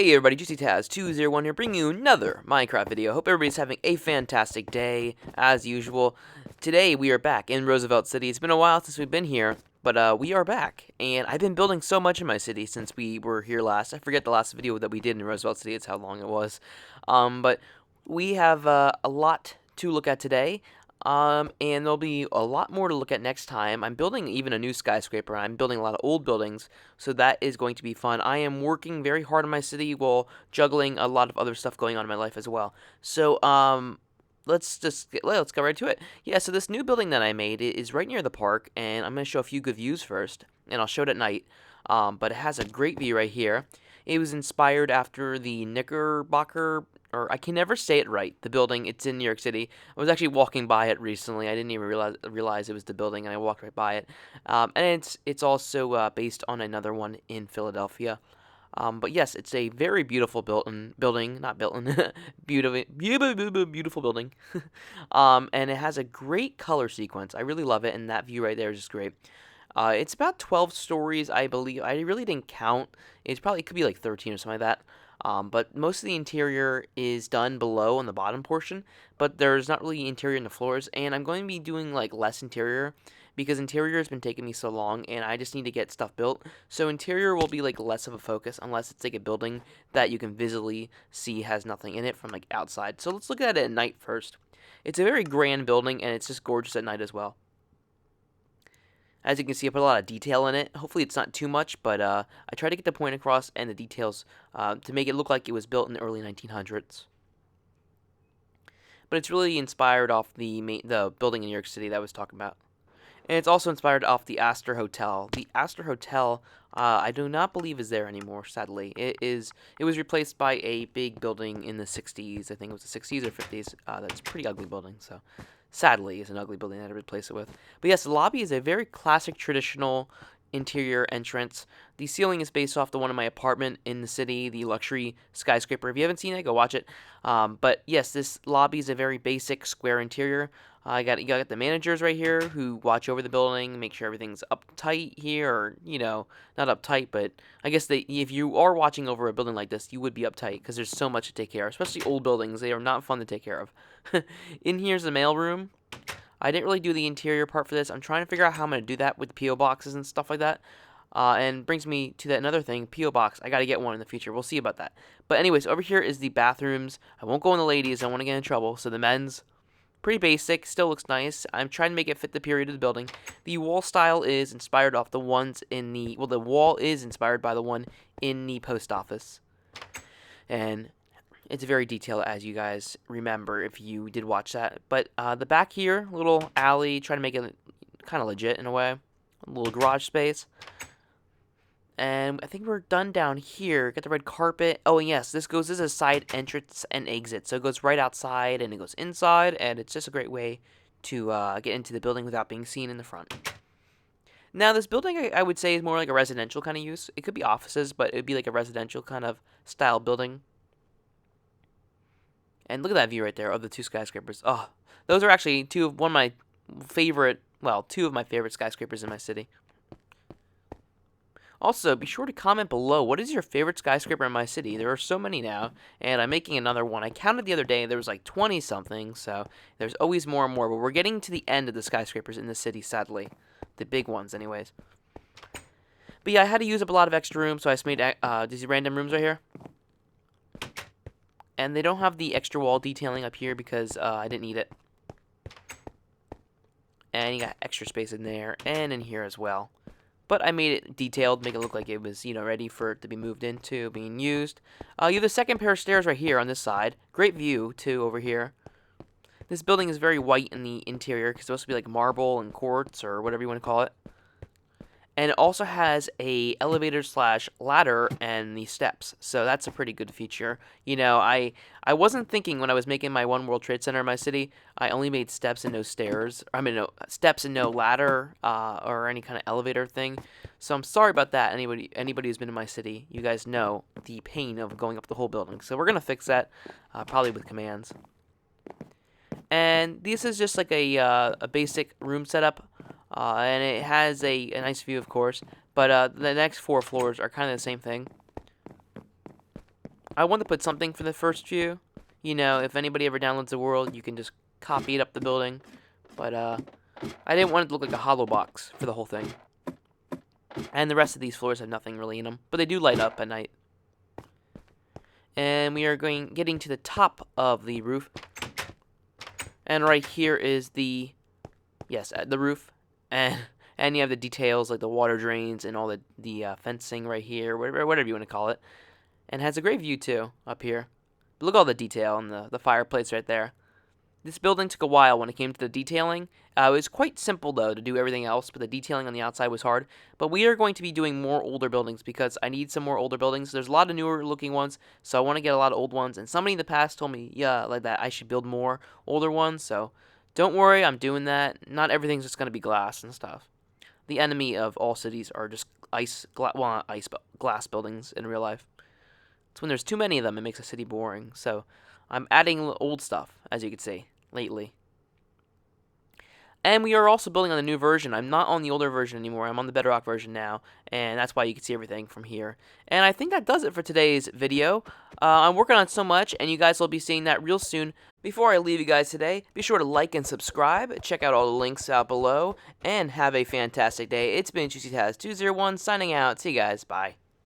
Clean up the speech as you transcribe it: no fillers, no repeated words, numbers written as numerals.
Hey everybody, JuicyTaz201 here, bringing you another Minecraft video. Hope everybody's having a fantastic day, as usual. Today we are back in Roosevelt City. It's been a while since we've been here, but we are back. And I've been building so much in my city since we were here last. I forget the last video that we did in Roosevelt City, it's how long it was. But we have a lot to look at today. And there'll be a lot more to look at next time. I'm building even a new skyscraper. I'm building a lot of old buildings, so that is going to be fun. I am working very hard in my city while juggling a lot of other stuff going on in my life as well. So, let's get right to it. Yeah, so this new building that I made is right near the park, and I'm going to show a few good views first, and I'll show it at night. But it has a great view right here. It was inspired after the Knickerbocker, or I can never say it right, the building. It's in New York City. I was actually walking by it recently. I didn't even realize it was the building, and I walked right by it. And it's also based on another one in Philadelphia. But yes, it's a very beautiful building, not building, beautiful building. And it has a great color sequence. I really love it, and that view right there is just great. It's about 12 stories, I believe. I really didn't count. It could be like 13 or something like that. But most of the interior is done below on the bottom portion, but there's not really interior in the floors, and I'm going to be doing like less interior because interior has been taking me so long, and I just need to get stuff built. So interior will be like less of a focus unless it's like a building that you can visibly see has nothing in it from like outside. So let's look at it at night first. It's a very grand building, and it's just gorgeous at night as well. As you can see, I put a lot of detail in it. Hopefully it's not too much, but I tried to get the point across and the details to make it look like it was built in the early 1900s. But it's really inspired off the building in New York City that I was talking about. And it's also inspired off the Astor Hotel. The Astor Hotel, I do not believe is there anymore, sadly. It was replaced by a big building in the 60s. I think it was the 60s or 50s. That's a pretty ugly building, so sadly it's an ugly building that I replace it with. But yes, the lobby is a very classic, traditional interior entrance. The ceiling is based off the one in my apartment in the city, the luxury skyscraper. If you haven't seen it, go watch it. But yes, this lobby is a very basic square interior. You got the managers right here who watch over the building, make sure everything's uptight here, or not uptight, but I guess if you are watching over a building like this, you would be uptight because there's so much to take care of, especially old buildings. They are not fun to take care of. In here's the mailroom. I didn't really do the interior part for this. I'm trying to figure out how I'm going to do that with the P.O. boxes and stuff like that. And brings me to another thing, P.O. box. I got to get one in the future. We'll see about that. But anyways, over here is the bathrooms. I won't go in the ladies. I don't want to get in trouble. So the men's, pretty basic, still looks nice. I'm trying to make it fit the period of the building. The wall style is inspired off the ones in the, well, the wall is inspired by the one in the post office. And it's very detailed, as you guys remember if you did watch that. But the back here, little alley, try to make it kind of legit in a way. A little garage space. And I think we're done down here. Got the red carpet. Oh, and yes, this is a side entrance and exit. So it goes right outside and it goes inside. And it's just a great way to get into the building without being seen in the front. Now, this building, I would say, is more like a residential kind of use. It could be offices, but it would be like a residential kind of style building. And look at that view right there of the two skyscrapers. Oh, those are actually two of my favorite skyscrapers in my city. Also, be sure to comment below, what is your favorite skyscraper in my city? There are so many now, and I'm making another one. I counted the other day, there was like 20-something, so there's always more and more. But we're getting to the end of the skyscrapers in the city, sadly. The big ones, anyways. But yeah, I had to use up a lot of extra room, so I just made these random rooms right here. And they don't have the extra wall detailing up here because I didn't need it. And you got extra space in there and in here as well. But I made it detailed, make it look like it was, ready for it to be moved into, being used. You have the second pair of stairs right here on this side. Great view, too, over here. This building is very white in the interior because it's supposed to be like marble and quartz or whatever you want to call it. And it also has a elevator / ladder and the steps. So that's a pretty good feature. I wasn't thinking when I was making my One World Trade Center in my city, I only made steps and no stairs. No steps and no ladder or any kind of elevator thing. So I'm sorry about that. Anybody who's been in my city, you guys know the pain of going up the whole building. So we're going to fix that probably with commands. And this is just like a basic room setup. And it has a nice view, of course, but the next 4 floors are kind of the same thing. I want to put something for the first few. You know, if anybody ever downloads the world, you can just copy it up the building. But I didn't want it to look like a hollow box for the whole thing. And the rest of these floors have nothing really in them, but they do light up at night. And we are getting to the top of the roof. And right here is the roof, and you have the details like the water drains and all the fencing right here, whatever you want to call it. And it has a great view too up here. But look at all the detail and the fireplace right there. This building took a while when it came to the detailing. It was quite simple, though, to do everything else, but the detailing on the outside was hard. But we are going to be doing more older buildings because I need some more older buildings. There's a lot of newer-looking ones, so I want to get a lot of old ones. And somebody in the past told me, yeah, like that, I should build more older ones. So don't worry, I'm doing that. Not everything's just going to be glass and stuff. The enemy of all cities are just glass buildings in real life. It's when there's too many of them, it makes a city boring. So I'm adding old stuff, as you can see, lately. And we are also building on the new version. I'm not on the older version anymore. I'm on the Bedrock version now, and that's why you can see everything from here. And I think that does it for today's video. I'm working on so much, and you guys will be seeing that real soon. Before I leave you guys today, be sure to like and subscribe. Check out all the links out below, and have a fantastic day. It's been JuicyTaz201 signing out. See you guys. Bye.